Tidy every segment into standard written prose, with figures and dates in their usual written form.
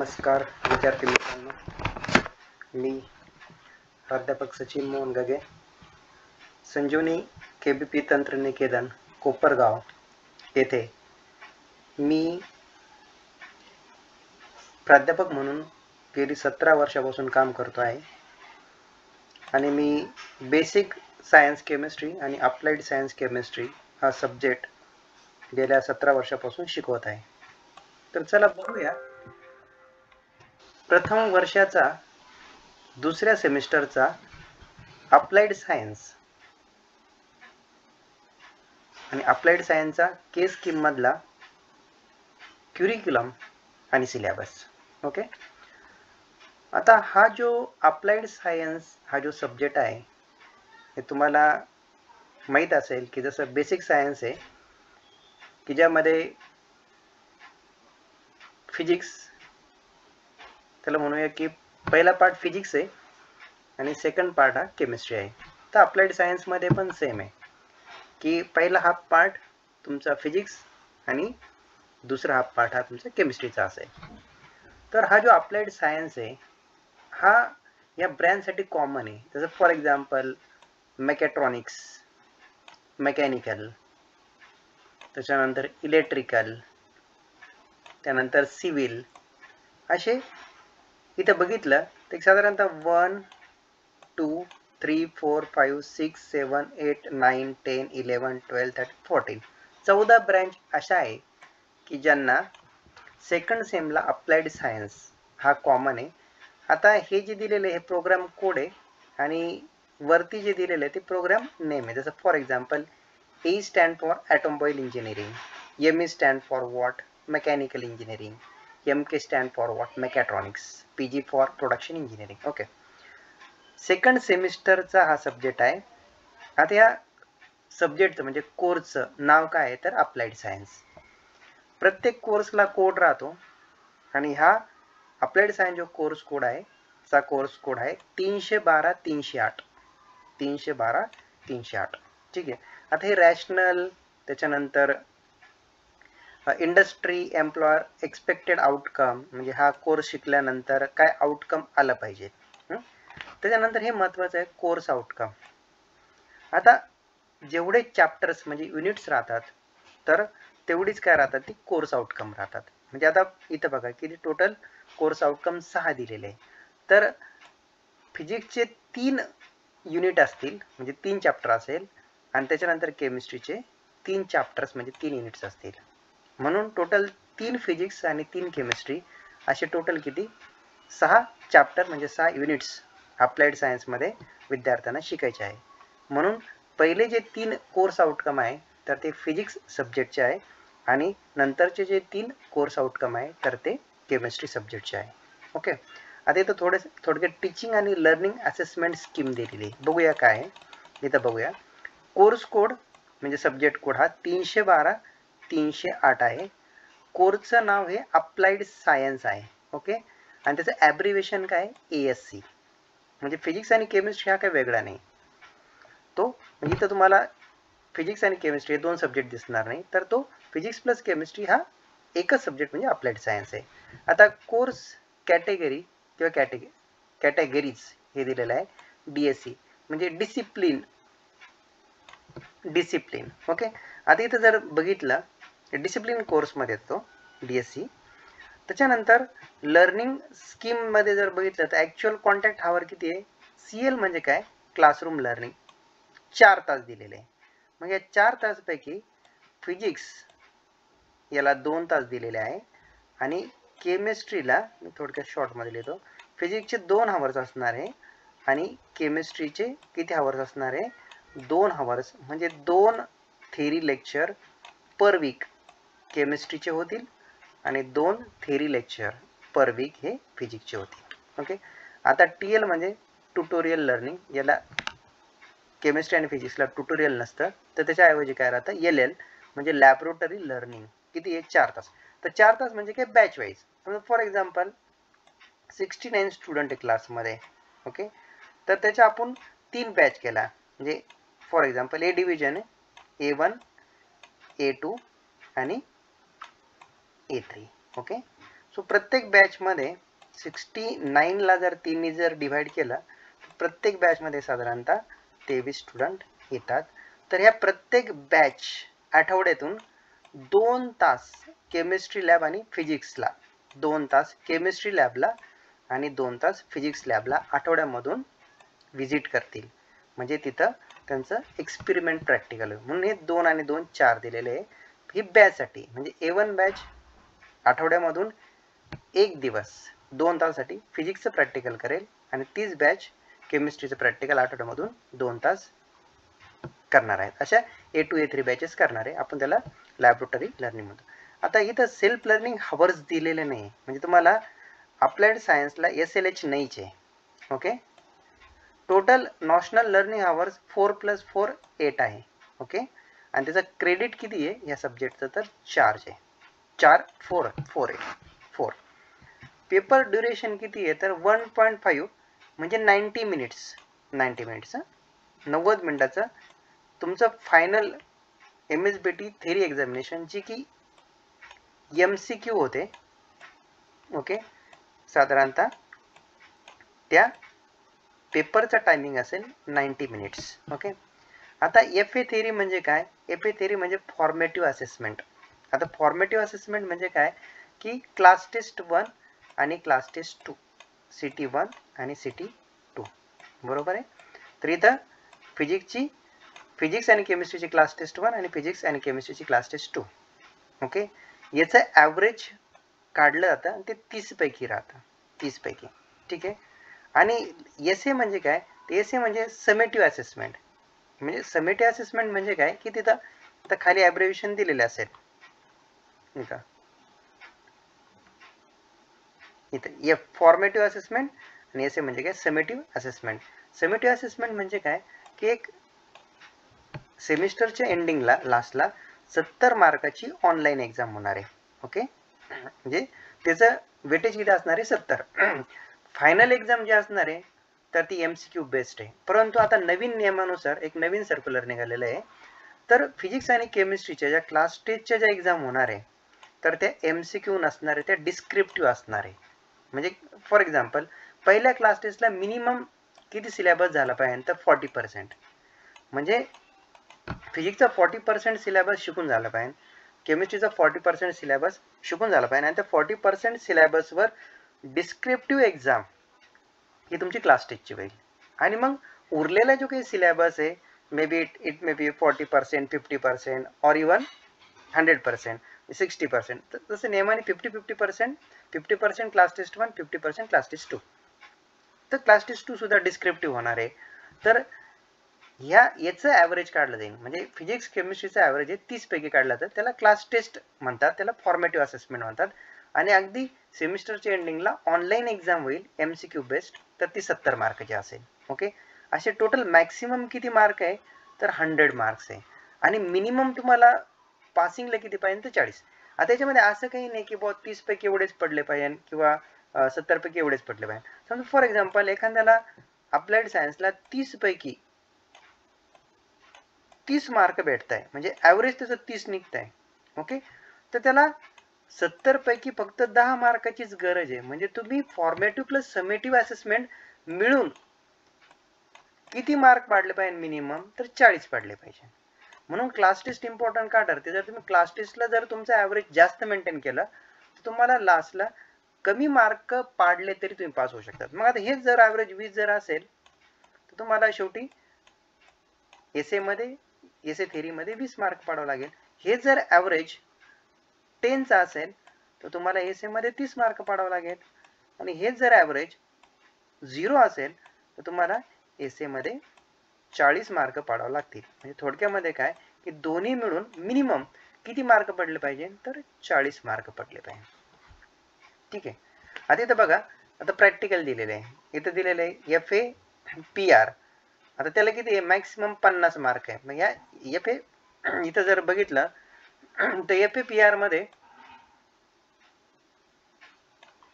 नमस्कार विद्यार्थी मित्रांनो, मी प्राध्यापक सचिन मोहन गगे, संजीवनी केबीपी तंत्रनिकेतन कोपरगाव येथे मी प्राध्यापक म्हणून गेली 17 वर्षापासून काम करतो आहे आणि मी बेसिक सायन्स केमिस्ट्री आणि अप्लाइड सायन्स केमिस्ट्री हा सब्जेक्ट गेल्या 17 वर्षापासून शिकवत आहे. तर चला बघूया प्रथम वर्षाचा दुसऱ्या सेमिस्टरचा अप्लाइड सायन्स आणि अप्लाइड सायन्सचा केस स्कीम मधला क्युरिक्युलम आणि सिलेबस. ओके, आता हा जो अप्लाइड सायन्स हा जो सब्जेक्ट आहे हे तुम्हाला माहीत असेल की जसं बेसिक सायन्स आहे की ज्यामध्ये फिजिक्स, त्याला म्हणूया की पहिला पार्ट फिजिक्स आहे आणि सेकंड पार्ट हा केमिस्ट्री आहे. तर अप्लाइड सायन्स मध्ये पण सेम आहे की पहिला हाफ पार्ट तुमचा फिजिक्स आणि दुसरा हाफ पार्ट हा तुमचा केमिस्ट्रीचा असेल. तर हा जो अप्लाइड सायन्स आहे हा या ब्रँचसाठी कॉमन आहे. जसं फॉर एक्झाम्पल मेकॅट्रॉनिक्स, मेकॅनिकल, त्याच्यानंतर इलेक्ट्रिकल, त्यानंतर सिव्हिल, असे इथं बघितलं तर साधारणतः 1 2 3 4 5 6 7 8 9 10 11 12 13 14 14 ब्रँच अशा आहे की ज्यांना सेकंड सेमला अप्लाइड सायन्स हा कॉमन आहे. आता हे जे दिलेले हे प्रोग्राम कोड आहे आणि वरती जे दिलेले आहे ते प्रोग्राम नेम आहे. जसं for example A stand for automobile engineering, M E stand for what mechanical engineering, M K stand for what mechatronics, P G for production engineering. Okay, second सेमिस्टरचा हा सब्जेक्ट आहे. आता या सब्जेक्टचं म्हणजे कोर्सचं नाव काय आहे तर अप्लाइड सायन्स. प्रत्येक कोर्सला कोड राहतो आणि हा अप्लाइड सायन्स जो कोर्स कोड आहे चा कोर्स कोड आहे 312-308 312-308. ठीक आहे. आता हे रॅशनल, त्याच्यानंतर इंडस्ट्री एम्प्लॉयर एक्सपेक्टेड आउटकम म्हणजे हा कोर्स शिकल्यानंतर काय आउटकम आलं पाहिजे. त्याच्यानंतर हे महत्त्वाचं आहे कोर्स आउटकम. आता जेवढे चॅप्टर्स म्हणजे युनिट्स राहतात तर तेवढीच काय राहतात ती कोर्स आउटकम राहतात. म्हणजे आता इथं बघा की टोटल कोर्स आउटकम 6 दिलेले आहे. तर फिजिक्सचे 3 युनिट असतील म्हणजे 3 चॅप्टर असेल आणि त्याच्यानंतर केमिस्ट्रीचे 3 चॅप्टर्स म्हणजे 3 युनिट्स असतील. म्हणून टोटल 3 फिजिक्स आणि 3 केमिस्ट्री असे टोटल किती 6 चॅप्टर म्हणजे 6 युनिट्स अप्लाइड सायन्समध्ये विद्यार्थ्यांना शिकायचे आहे. म्हणून पहिले जे 3 कोर्स आउटकम आहे तर ते फिजिक्स सब्जेक्टचे आहे आणि नंतरचे जे 3 कोर्स आउटकम आहे तर ते केमिस्ट्री सब्जेक्टचे आहे. ओके, आता इथं थोडक्यात टीचिंग आणि लर्निंग असेसमेंट स्कीम दिलेली आहे. बघूया काय आहे इथं. बघूया कोर्स कोड म्हणजे सब्जेक्ट कोड हा 312-308 आहे. कोर्सचं नाव हे अप्लाइड सायन्स आहे. ओके, आणि त्याचं ॲब्रिव्हिएशन काय ASC म्हणजे फिजिक्स आणि केमिस्ट्री हा काय वेगळा नाही. तो म्हणजे इथं तुम्हाला फिजिक्स आणि केमिस्ट्री हे 2 सब्जेक्ट दिसणार नाही तर तो फिजिक्स प्लस केमिस्ट्री हा एकच सब्जेक्ट म्हणजे अप्लाइड सायन्स आहे. आता कोर्स कॅटेगरी किंवा कॅटेगरीज हे दिलेलं आहे DSC म्हणजे डिसिप्लिन. ओके, आता इथं जर बघितलं डिसिप्लिन कोर्समध्ये येतो DSC. त्याच्यानंतर लर्निंग स्कीम मध्ये जर बघितलं तर ॲक्च्युअल कॉन्टॅक्ट हावर किती आहे CL म्हणजे काय क्लासरूम लर्निंग 4 तास दिलेले आहे. मग या 4 तासपैकी फिजिक्स याला 2 तास दिलेले आहे आणि केमिस्ट्रीला मी थोडक्यात शॉर्टमध्ये लिहितो. फिजिक्सचे 2 हावर्स असणार आहे आणि केमिस्ट्रीचे किती हावर्स असणार आहे 2 हावर्स म्हणजे 2 थेरी लेक्चर पर वीक केमिस्ट्रीचे होतील आणि 2 थेरी लेक्चर पर वीक हे फिजिक्सचे होतील. ओके, आता TL म्हणजे ट्युटोरियल लर्निंग. याला केमिस्ट्री आणि फिजिक्सला ट्युटोरियल नसतं तर त्याच्याऐवजी काय राहतं LL म्हणजे लॅबोरेटरी लर्निंग. किती आहे 4 तास. तर 4 तास म्हणजे काय batch wise. For example 69 student आहे क्लासमध्ये. ओके, तर त्याच्या आपण 3 बॅच केला म्हणजे फॉर एक्झाम्पल A डिव्हिजन आहे A1 A2 आणि A3. ओके, सो प्रत्येक बॅचमध्ये 69ला जर 3 जर डिवाइड केलं तर प्रत्येक बॅचमध्ये साधारणतः 23 स्टुडंट येतात. तर ह्या प्रत्येक बॅच आठवड्यातून 2 तास केमिस्ट्री लॅब आणि फिजिक्सला, 2 तास केमिस्ट्री लॅबला आणि 2 तास फिजिक्स लॅबला आठवड्यामधून व्हिजिट करतील. म्हणजे तिथं त्यांचं एक्सपेरिमेंट प्रॅक्टिकल होईल. म्हणून हे 2 आणि 2 4 दिलेले आहे. ही बॅचसाठी म्हणजे A1 बॅच आठवड्यामधून 1 दिवस 2 तासासाठी फिजिक्सचं प्रॅक्टिकल करेल आणि तीच बॅच केमिस्ट्रीचं प्रॅक्टिकल आठवड्यामधून 2 तास करणार आहेत. अशा A2 A3 बॅचेस करणार आहे. आपण त्याला लॅबोरेटरी लर्निंग म्हणतो. आता इथं सेल्फ लर्निंग हवर्स दिलेले नाही, म्हणजे तुम्हाला अप्लाइड सायन्सला SLH नाहीच आहे. Okay, total national learning hours 4 + 4 8 आहे. ओके, आणि त्याचं क्रेडिट किती आहे या सब्जेक्टचं तर 4 आहे. 4 4 4 आहे 4. पेपर ड्युरेशन किती आहे तर 1.5 म्हणजे 90 मिनिट्स 90 मिनिटाचं तुमचं फायनल MSBT थेरी एक्झामिनेशन जी की MCQ होते. ओके, साधारणतः त्या पेपरचा टायमिंग असेल 90 मिनिट्स. ओके, आता FA थेरी म्हणजे काय? FA थेरी म्हणजे फॉर्मेटिव्ह असेसमेंट. आता फॉर्मेटिव्ह असेसमेंट म्हणजे काय की क्लास टेस्ट 1 आणि क्लास टेस्ट 2, CT 1 आणि CT 2, बरोबर आहे. तर इथं फिजिक्स आणि केमिस्ट्रीची क्लास टेस्ट 1 आणि फिजिक्स आणि केमिस्ट्रीची क्लास टेस्ट 2. ओके, याचं ॲव्हरेज काढलं जातं आणि ते 30 पैकी राहतं, 30 पैकी. ठीक आहे. आणि SA म्हणजे काय? SA म्हणजे समेटिव्ह असेसमेंट. म्हणजे समेटिव्ह असेसमेंट म्हणजे काय की तिथं आता खाली ॲब्रिव्हिएशन दिलेले असेल. इथं फॉर्मेटिव्ह असेसमेंट आणि SA म्हणजे काय? Summative assessment. समेटिव्ह असेसमेंट म्हणजे काय की एक सेमिस्टरच्या एंडिंगला लास्टला 70 मार्काची ऑनलाईन एक्झाम होणार आहे. ओके, म्हणजे त्याचं वेटेज किती असणार आहे 70. फायनल एक्झाम जी असणार आहे तर ती MCQ बेस्ड आहे. परंतु आता नवीन नियमानुसार एक नवीन सर्क्युलर निघालेलं आहे. तर फिजिक्स आणि केमिस्ट्रीच्या ज्या क्लास टेस्टच्या ज्या एक्झाम होणार आहे तर त्या MCQ नसणार आहे, त्या डिस्क्रिप्टिव्ह असणार आहे. म्हणजे फॉर एक्झाम्पल पहिल्या क्लास टेस्टला मिनिमम किती सिलेबस झाला पाहिजे तर 40%. म्हणजे फिजिक्सचा 40% सिलेबस शिकून झाला पाहिजे, केमिस्ट्रीचा 40% सिलेबस शिकून झाला पाहिजे आणि त्या 40% सिलेबसवर डिस्क्रिप्टिव्ह एक्झाम ही तुमची क्लास टेस्टची होईल. आणि मग उरलेला जो काही सिलेबस आहे may be it may be 40%, 50% और इवन 100%, 60%. तर तसं नेमाने 50% क्लास टेस्ट 1, 50% क्लास टेस्ट 2. तर क्लास टेस्ट 2 सुद्धा डिस्क्रिप्टिव्ह होणार आहे. तर याचं ॲव्हरेज काढलं जाईल. म्हणजे फिजिक्स केमिस्ट्रीचा ॲव्हरेज आहे 30 पैकी काढला तर त्याला क्लास टेस्ट म्हणतात, त्याला फॉर्मेटिव्ह असेसमेंट म्हणतात. आणि अगदी सेमिस्टरच्या एंडिंगला ऑनलाईन एक्झाम होईल MCQ बेस्ड, तर ती 70 मार्काची असेल. ओके, असे टोटल मॅक्सिमम किती मार्क आहे तर 100 मार्क्स आहे. आणि मिनिमम तुम्हाला पासिंगला किती पाहिजे तर 40. आता याच्यामध्ये असं काही नाही की बहुत 30 पैकी एवढेच पडले पाहिजे किंवा 70 पैकी एवढेच पडले पाहिजे. समजा फॉर एक्झाम्पल एखाद्याला अप्लाइड सायन्सला 30 पैकी 30 मार्क भेटत आहे, म्हणजे ॲव्हरेज त्याचं 30 निघत आहे. ओके, तर त्याला 70 पैकी फक्त 10 मार्काचीच गरज आहे. म्हणजे तुम्ही फॉर्मेटिव्ह प्लस समेटिव्ह असेसमेंट मिळून किती मार्क पाडले पाहिजे मिनिमम तर 40 पाडले पाहिजे. म्हणून क्लास टेस्ट इम्पॉर्टंट का ठरते? जर तुम्ही क्लास टेस्टला जर तुमचं ॲव्हरेज जास्त मेंटेन केलं तर तुम्हाला लास्टला कमी मार्क पाडले तरी तुम्ही पास होऊ शकतात. मग आता हेच जर ॲव्हरेज 20 जर असेल तर तुम्हाला शेवटी एसे थेरीमध्ये 20 मार्क पाडावं लागेल. हे जर ॲव्हरेज 10चा असेल तर तुम्हाला एसेमध्ये 30 मार्क पाडावं लागेल. आणि हेच जर ॲव्हरेज 0 असेल तर तुम्हाला एसेमध्ये 40 मार्क पाडावं लागतील. म्हणजे थोडक्यामध्ये काय की दोन्ही मिळून मिनिमम किती मार्क पडले पाहिजे तर 40 मार्क पडले पाहिजे. ठीक आहे. आता इथं बघा, आता प्रॅक्टिकल दिलेलं आहे. इथं दिलेलं आहे FA PR. आता त्याला किती आहे मॅक्सिमम 50 मार्क आहे. मग या FA इथं जर बघितलं तर FA PR मध्ये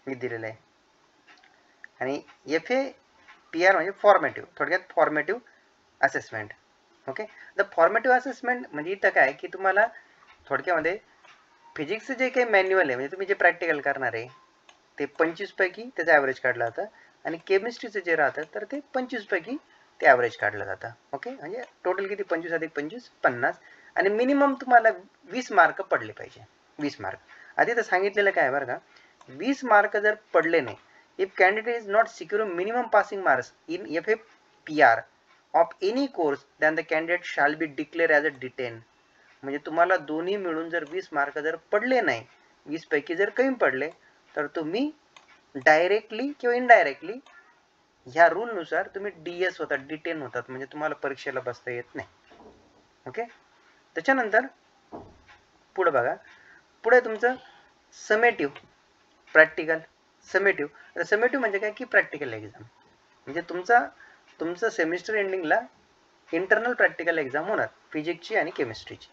मी दिलेलं आहे. आणि FA PR म्हणजे फॉर्मेटिव्ह, थोडक्यात formative assessment. Okay, the formative assessment म्हणजे इथं काय की तुम्हाला थोडक्यामध्ये फिजिक्सचं जे काही मॅन्युअल आहे म्हणजे तुम्ही जे प्रॅक्टिकल करणार आहे ते 25 पैकी त्याचं ॲव्हरेज काढलं जातं आणि केमिस्ट्रीचं जे राहतं तर ते 25 पैकी ते ॲव्हरेज काढलं जातं. ओके, म्हणजे टोटल किती 25 अधिक 25 50 आणि मिनिमम तुम्हाला 20 मार्क पडले पाहिजे. 20 मार्क आधी तर सांगितलेलं काय बरं का, 20 मार्क जर पडले नाही, if candidate is not secure minimum passing marks in FAPR of any course than the candidate shall be declare as a detain. म्हणजे तुम्हाला दोन्ही मिळून जर 20 मार्क जर पडले नाही, 20 पैकी जर कमी पडले, तर तुम्ही डायरेक्टली किंवा इनडायरेक्टली ह्या रूलनुसार तुम्ही DS होतात, डिटेन होतात, म्हणजे तुम्हाला परीक्षेला बसता येत नाही. ओके, त्याच्यानंतर पुढे बघा, पुढे तुमचं समेटिव्ह प्रॅक्टिकल. समेटिव्ह म्हणजे काय की प्रॅक्टिकल एक्झाम, म्हणजे तुमचं सेमिस्टर एंडिंगला इंटरनल प्रॅक्टिकल एक्झाम होणार फिजिक्सची आणि केमिस्ट्रीची.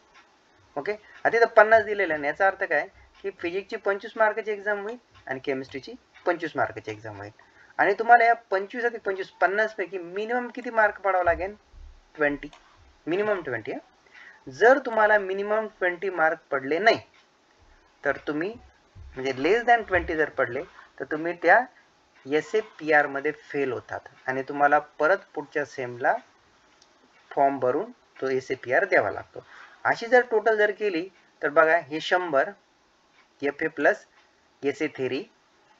ओके, आता इथं 50 दिलेलं आहे, याचा अर्थ काय की फिजिक्सची 25 मार्काची एक्झाम होईल आणि केमिस्ट्रीची 25 मार्काची एक्झाम होईल. आणि तुम्हाला या 25 अधिक 25 50 पैकी मिनिमम किती मार्क पडावं लागेल? 20, मिनिमम 20. जर तुम्हाला मिनिमम 20 मार्क पडले नाही, तर तुम्ही म्हणजे लेस दॅन 20 जर पडले, तर तुम्ही त्या SAPR मध्ये फेल होतात आणि तुम्हाला परत पुढच्या सेमला फॉर्म भरून तो SAPR द्यावा लागतो. अशी जर टोटल जर केली तर बघा, हे 100 FA प्लस SA थेरी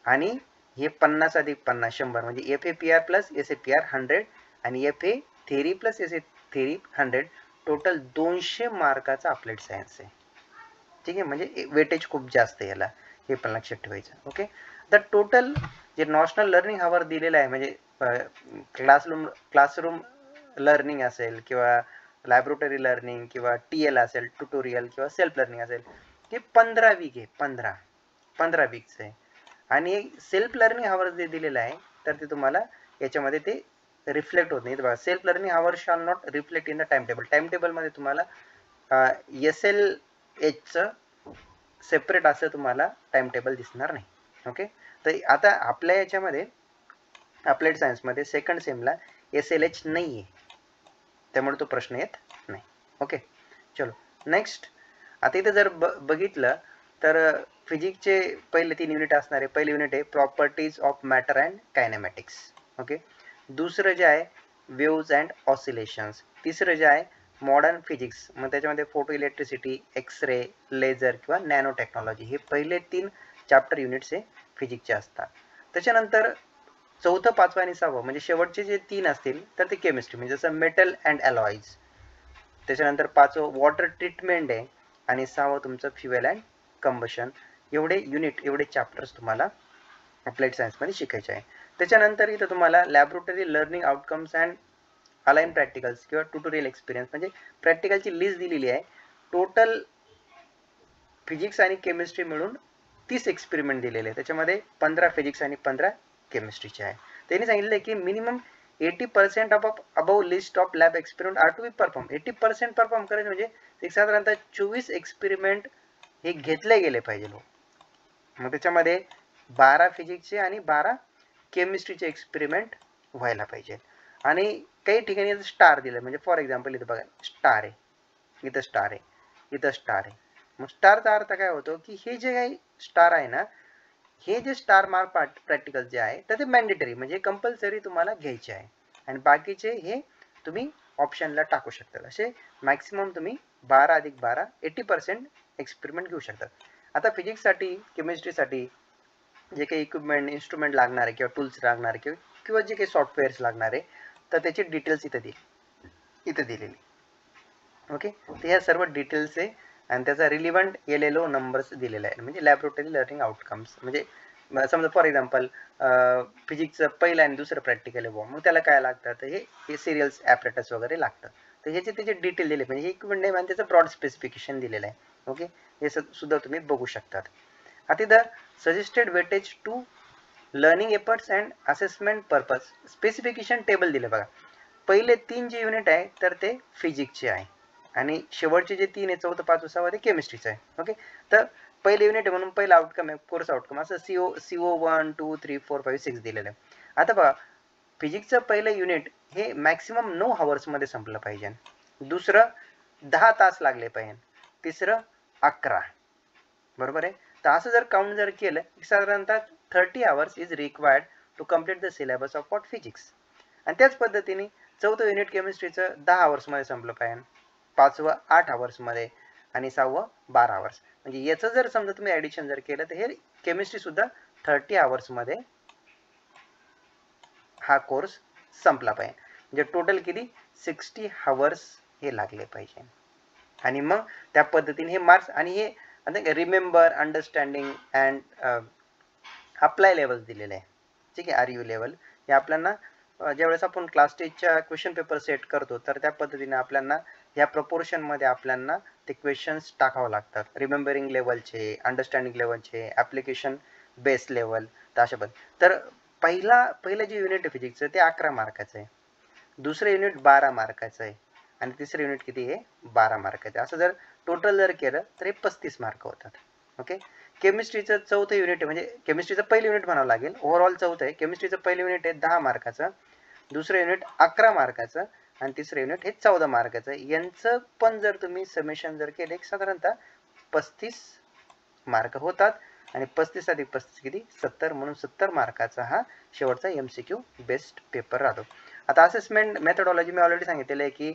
आणि हे 50 अधिक 50 100 म्हणजे FAPR प्लस SAPR 100 आणि FA theory plus SA theory 100, total 200 मार्काचा अप्लाइड सायन्स आहे. ठीक आहे, म्हणजे वेटेज खूप जास्त आहे याला, हे पण लक्षात ठेवायचं. ओके, तर टोटल जे नॅशनल लर्निंग आवर दिलेलं आहे, म्हणजे क्लासरूम लर्निंग असेल किंवा लॅबोरेटरी लर्निंग किंवा TL असेल, ट्युटोरियल किंवा सेल्फ लर्निंग असेल, ते 15 वीक आहे. 15 वीकचं आहे. आणि सेल्फ लर्निंग आवर जे दिलेलं आहे, तर ते तुम्हाला याच्यामध्ये ते रिफ्लेक्ट होत नाही. बघा, self learning hour shall not reflect in the timetable. Time टेबलमध्ये तुम्हाला SLHचं सेपरेट असं तुम्हाला टाइम टेबल दिसणार नाही. ओके, तर आता आपल्या याच्यामध्ये अप्लाइड सायन्समध्ये सेकंड सेमला SLH नाही आहे, त्यामुळे तो प्रश्न येत नाही. ओके, चलो नेक्स्ट. आता इथे जर बघितलं तर फिजिक्सचे पहिले 3 युनिट असणार आहे. पहिले युनिट आहे properties of matter and kinematics. Okay, दुसरं जे आहे वेव्ज अँड ऑसिलेशन्स. तिसरं जे आहे मॉडर्न फिजिक्स, मग त्याच्यामध्ये फोटो इलेक्ट्रिसिटी, एक्सरे, लेझर किंवा नॅनो टेक्नॉलॉजी, हे पहिले 3 चॅप्टर युनिट्स हे फिजिक्सचे असतात. त्याच्यानंतर चौथं, पाचवं आणि सहावं म्हणजे शेवटचे जे 3 असतील तर ते केमिस्ट्री, म्हणजे जसं मेटल अँड अलॉईज. त्याच्यानंतर पाचवं वॉटर ट्रीटमेंट आहे आणि सहावं तुमचं फ्युएल अँड कंबशन. एवढे युनिट, एवढे चॅप्टर्स तुम्हाला अप्लाइड सायन्समध्ये शिकायचे आहे. त्याच्यानंतर इथं तुम्हाला laboratory learning outcomes and align practicals किंवा ट्युटोरियल एक्सपिरियन्स म्हणजे प्रॅक्टिकलची लिस्ट दिलेली आहे. टोटल फिजिक्स आणि केमिस्ट्री मिळून 30 एक्सपेरिमेंट दिलेले आहे. त्याच्यामध्ये 15 फिजिक्स आणि 15 केमिस्ट्रीचे आहे. त्यांनी सांगितलं की minimum 80% of above list of lab experiment are to be perform. 80% perform करायचे म्हणजे एक साधारणतः 24 एक्सपेरिमेंट हे घेतले गेले पाहिजे. मग त्याच्यामध्ये 12 फिजिक्सचे आणि 12 केमिस्ट्रीचे एक्सपेरिमेंट व्हायला पाहिजे. आणि काही ठिकाणी स्टार दिलं, म्हणजे फॉर एक्झाम्पल इथं बघा स्टार आहे, इथं स्टार आहे, इथं स्टार आहे. मग स्टारचा अर्थ काय होतो की हे जे काही स्टार आहे ना, हे जे स्टार मार्क प्रॅक्टिकल जे आहे तर ते मॅन्डेटरी म्हणजे कंपल्सरी तुम्हाला घ्यायचे आहे आणि बाकीचे हे तुम्ही ऑप्शनला टाकू शकता. असे मॅक्सिमम तुम्ही 12 अधिक 12 80% एक्सपेरिमेंट घेऊ शकता. आता फिजिक्ससाठी, केमिस्ट्रीसाठी जे काही इक्विपमेंट, इन्स्ट्रुमेंट लागणार आहे किंवा टूल्स लागणार आहे किंवा जे काही सॉफ्टवेअर्स लागणार आहे, तर त्याची डिटेल्स इथे दिलेली. ओके, तर ह्या सर्व डिटेल्स आहे आणि त्याचा रिलिव्हंट LLO नंबर्स दिलेला आहे, म्हणजे लॅबोरेटरी लर्निंग आउटकम्स. म्हणजे समजा फॉर एक्झाम्पल फिजिक्सचं पहिलं आणि दुसरं प्रॅक्टिकल आहे, मग त्याला काय लागतं, तर हे सिरियल्स, ॲपरेटस वगैरे लागतं. तर ह्याचे त्याचे डिटेल दिले, म्हणजे हे इक्विपमेंट नेम आणि त्याचं ब्रॉड स्पेसिफिकेशन दिलेलं आहे. ओके, हे सुद्धा तुम्ही बघू शकतात. आता इथं suggested weightage to learning efforts and assessment purpose specification table दिले बघा. पहिले 3 जे युनिट आहे तर ते फिजिक्सचे आहे आणि शेवटचे जे 3 आहे, चौथं, पाचवं, सहावं, ते केमिस्ट्रीचं आहे. ओके, तर पहिले युनिट आहे म्हणून पहिला आउटकम आहे कोर्स आउटकम, असं CO 1 2 3 4 5 6 दिलेलं आहे. आता बघा, फिजिक्सचं पहिलं युनिट हे मॅक्सिमम 9 आवर्समध्ये संपलं पाहिजे, दुसरं 10 तास लागले पाहिजे, तिसरं 11. बरोबर आहे. तर असं जर काउंट जर केलं साधारणतः 30 hours is required to complete the syllabus of what physics. आणि त्याच पद्धतीने चौथं युनिट केमिस्ट्रीचं 10 hours मध्ये संपलं पाहिजे, पाचवं 8 hours मध्ये आणि सहावं 12 hours. म्हणजे याचं जर समजा तुम्ही ऍडिशन जर केलं तर हे केमिस्ट्री सुद्धा 30 hours मध्ये हा कोर्स संपला पाहिजे. म्हणजे टोटल किती 60 hours हे लागले पाहिजे. आणि मग त्या पद्धतीने हे मार्क्स आणि हे remember, understanding and apply levels दिलेले आहे. ठीक आहे, RU लेवल हे आपल्याला ज्यावेळेस आपण क्लास टेस्टच्या क्वेश्चन पेपर सेट करतो तर त्या पद्धतीने आपल्याला या प्रपोर्शन मध्ये आपल्याला ते क्वेश्चन्स टाकावं लागतात. रिमेंबरिंग लेवलचे, अंडरस्टँडिंग लेवलचे, ऍप्लिकेशन बेस लेवल, तर अशा पद्धती. तर पहिलं जे युनिट आहे फिजिक्सचं ते 11 मार्काचं आहे, दुसरं युनिट 12 मार्काचं आहे आणि तिसरं युनिट किती आहे 12 मार्काचं आहे. असं जर टोटल जर केलं तर हे 35 मार्क होतात. ओके, केमिस्ट्रीचं चौथं युनिट आहे, म्हणजे केमिस्ट्रीचं पहिलं युनिट म्हणावं लागेल, ओव्हरऑल चौथं आहे. केमिस्ट्रीचं पहिलं युनिट आहे 10 मार्काचं, दुसरं युनिट 11 मार्काचं आणि तिसरं युनिट हे 14 मार्काचं. यांचं पण जर तुम्ही समेशन जर केले साधारणतः 35 मार्क होतात आणि 35 अधिक 35 किती 70, म्हणून 70 मार्काचा हा शेवटचा MCQ बेस्ड पेपर राहतो. आता असेसमेंट मेथडॉलॉजी मी ऑलरेडी सांगितलेलं आहे की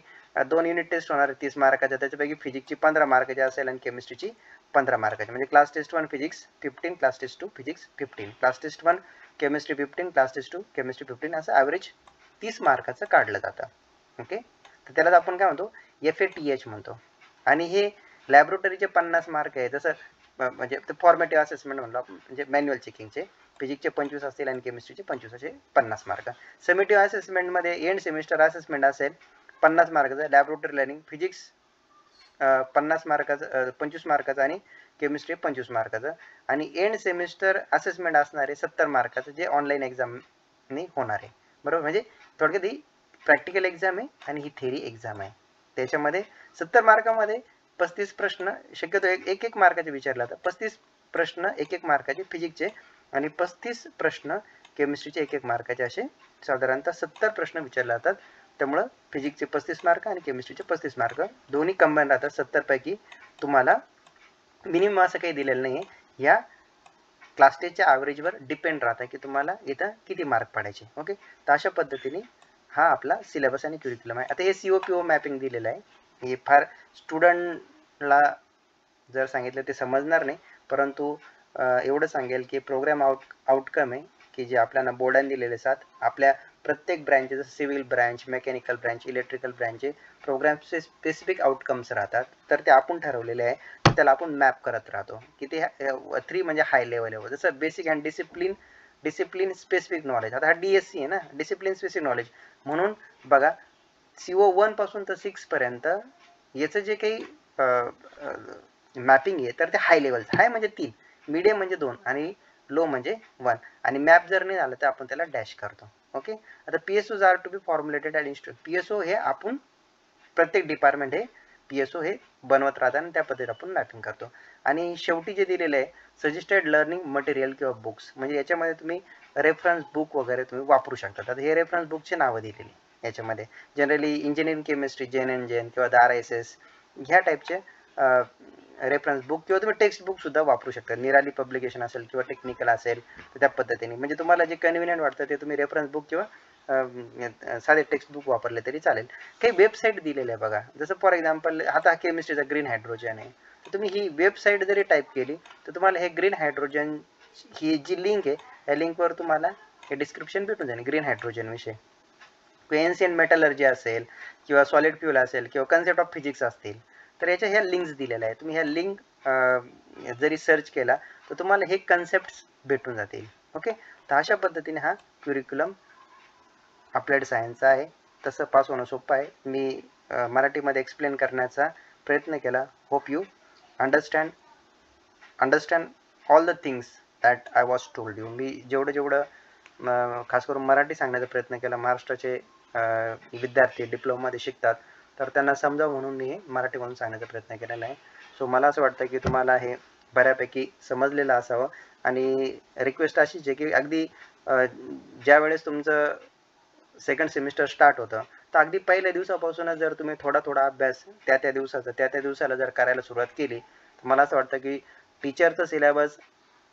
2 युनिट टेस्ट होणार 30 मार्काच्या, त्याच्यापैकी फिजिक्सची 15 मार्काची असेल आणि केमिस्ट्रीची 15 मार्काची. म्हणजे class test 1 physics 15, class test 2 physics 15, class test 1 chemistry 15, class test 2 chemistry 15, असं ॲव्हरेज 30 मार्काचं काढलं जातं. ओके, तर त्यालाच आपण काय म्हणतो FATH म्हणतो. आणि हे लॅबोरेटरीचे 50 मार्क आहे, जसं म्हणजे फॉर्मेटिव्ह असेसमेंट म्हणलो आपण, म्हणजे मॅन्युअल चेकिंगचे फिजिक्सचे 25 असतील आणि केमिस्ट्रीचे 25 असे 50 मार्क. समेटिव्ह असेसमेंटमध्ये एंड सेमिस्टर असेसमेंट असेल 50 मार्काचं, लॅबोरेटरी लर्निंग फिजिक्स 50 मार्काचं 25 मार्काचं आणि केमिस्ट्री 25 मार्काचं, आणि एंड सेमिस्टर असेसमेंट असणार आहे 70 मार्काचं, जे ऑनलाईन एक्झामने होणार आहे. बरोबर, म्हणजे थोडक्यात ही प्रॅक्टिकल एक्झाम आहे आणि ही थेरी एक्झाम आहे. त्याच्यामध्ये 70 मार्कामध्ये 35 प्रश्न शक्यतो एक मार्काचे विचारले जातात. 35 प्रश्न एक मार्काचे फिजिक्सचे आणि 35 प्रश्न केमिस्ट्रीचे एक मार्काचे, असे साधारणतः 70 प्रश्न विचारले जातात. त्यामुळं फिजिक्सचे 35 मार्क आणि केमिस्ट्रीचे 35 मार्क दोन्ही कंबाईन राहतात. 70 पैकी तुम्हाला मिनिमम असं काही दिलेलं नाही आहे, या क्लास टेस्टच्या ॲव्हरेजवर डिपेंड राहतं की तुम्हाला इथं किती मार्क पडायचे. ओके, तर अशा पद्धतीने हा आपला सिलेबस आणि क्युरिक्युलम आहे. आता हे CO-PO मॅपिंग दिलेलं आहे, हे फार स्टुडंटला जर सांगितलं ते समजणार नाही, परंतु एवढं सांगेल की प्रोग्राम आउटकम आहे की जे आपल्याला बोर्डाने दिलेले असतात. आपल्या प्रत्येक ब्रँचचे, जसं civil branch, mechanical branch, electrical ब्रँचचे प्रोग्रामचे स्पेसिफिक आउटकम्स राहतात. तर ते आपण ठरवलेले आहे, त्याला आपण मॅप करत राहतो की ते 3 म्हणजे हाय लेवल, जसं basic and discipline specific knowledge. आता हा DSC आहे ना, डिसिप्लिन स्पेसिफिक नॉलेज. म्हणून बघा CO1 पासून तर 6 पर्यंत याचं जे काही मॅपिंग आहे तर ते हाय लेवलचं. हाय म्हणजे 3, मीडियम म्हणजे 2 आणि लो म्हणजे 1. आणि मॅप जर नाही झालं तर आपण त्याला डॅश करतो. ओके, आता PSOs are to be formulated at institute. PSO हे आपण प्रत्येक डिपार्टमेंट हे PSO हे बनवत राहतात आणि त्या पद्धतीने आपण मॅपिंग करतो. आणि शेवटी जे दिलेलं आहे सजेस्टेड लर्निंग मटेरियल किंवा बुक्स, म्हणजे याच्यामध्ये तुम्ही रेफरन्स बुक वगैरे तुम्ही वापरू शकता. तर हे रेफरन्स बुकची नावं दिलेली याच्यामध्ये. जनरली इंजिनिअरिंग केमिस्ट्री JNN किंवा RSS ह्या टाईपचे रेफरन्स बुक किंवा तुम्ही टेक्स्ट बुक सुद्धा वापरू शकता. निराली पब्लिकेशन असेल किंवा टेक्निकल असेल तर त्या पद्धतीने, म्हणजे तुम्हाला जे कन्व्हिनियंट वाटतं ते तुम्ही रेफरन्स बुक किंवा साधे टेक्स्ट बुक वापरले तरी चालेल. काही वेबसाईट दिलेले आहे बघा, जसं फॉर एक्झाम्पल आता केमिस्ट्रीचा ग्रीन हायड्रोजन आहे, तर तुम्ही ही वेबसाईट जरी टाईप केली तर तुम्हाला हे ग्रीन हायड्रोजन ही जी लिंक आहे या लिंकवर तुम्हाला हे डिस्क्रिप्शन भेटून जाईल ग्रीन हायड्रोजन विषयी. एन्शियंट मेटलर्जी असेल किंवा सॉलिड फ्युल असेल किंवा कन्सेप्ट ऑफ फिजिक्स असतील तर याच्या ह्या लिंक्स दिलेल्या आहेत. तुम्ही ह्या लिंक जरी सर्च केला तर तुम्हाला हे कन्सेप्ट भेटून जातील. ओके, तर अशा पद्धतीने हा क्युरिक्युलम अप्लाइड सायन्सचा आहे. तसं पास होणं सोपं आहे. मी मराठीमध्ये एक्सप्लेन करण्याचा प्रयत्न केला. Hope you understand all the things that I was told you. मी जेवढं खास करून मराठी सांगण्याचा प्रयत्न केला. महाराष्ट्राचे विद्यार्थी डिप्लोमामध्ये शिकतात तर त्यांना समजावं म्हणून मी हे मराठीमधून सांगण्याचा प्रयत्न केलेला आहे. सो मला असं वाटतं की तुम्हाला हे बऱ्यापैकी समजलेलं असावं. आणि रिक्वेस्ट अशीच आहे की अगदी ज्या वेळेस तुमचं सेकंड सेमिस्टर स्टार्ट होतं तर अगदी पहिल्या दिवसापासूनच जर तुम्ही थोडा अभ्यास त्या दिवसाचा त्या दिवसाला जर करायला सुरुवात केली तर मला असं वाटतं की टीचरचं सिलेबस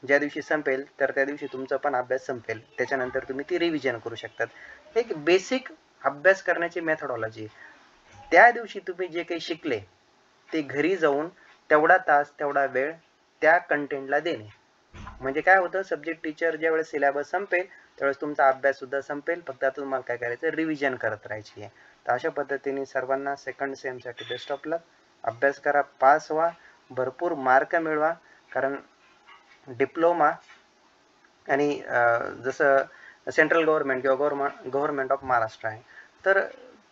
ज्या दिवशी संपेल तर त्या दिवशी तुमचा पण अभ्यास संपेल, त्याच्यानंतर तुम्ही ती रिव्हिजन करू शकतात। एक बेसिक अभ्यास करण्याची मेथडॉलॉजी। त्या दिवशी तुम्ही जे काही शिकले ते घरी जाऊन तेवढा तास तेवढा वेळ त्या कंटेंटला देणे, म्हणजे काय होतं, सब्जेक्ट टीचर ज्यावेळेस सिलेबस संपेल त्यावेळेस तुमचा अभ्यास सुद्धा संपेल, फक्त आता तुम्हाला काय करायचं, रिव्हिजन करत राहायची आहे। तर अशा पद्धतीने सर्वांना सेकंड सेमसाठी बेस्ट ऑफ लक, अभ्यास करा, पास व्हा, भरपूर मार्क मिळवा, कारण डिप्लोमा आणि जसं सेंट्रल गव्हर्नमेंट किंवा गव्हर्नमेंट ऑफ महाराष्ट्र आहे तर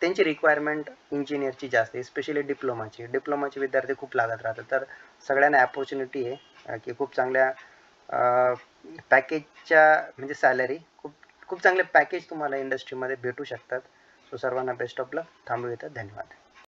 त्यांची रिक्वायरमेंट इंजिनियरची जास्त आहे, स्पेशली डिप्लोमाचे विद्यार्थी खूप लागत राहतात। तर सगळ्यांना अपॉर्च्युनिटी आहे की खूप चांगल्या पॅकेजच्या म्हणजे सॅलरी खूप खूप चांगले पॅकेज तुम्हाला इंडस्ट्रीमध्ये भेटू शकतात। सो सर्वांना बेस्ट ऑफ लक, थांबू इथं, धन्यवाद।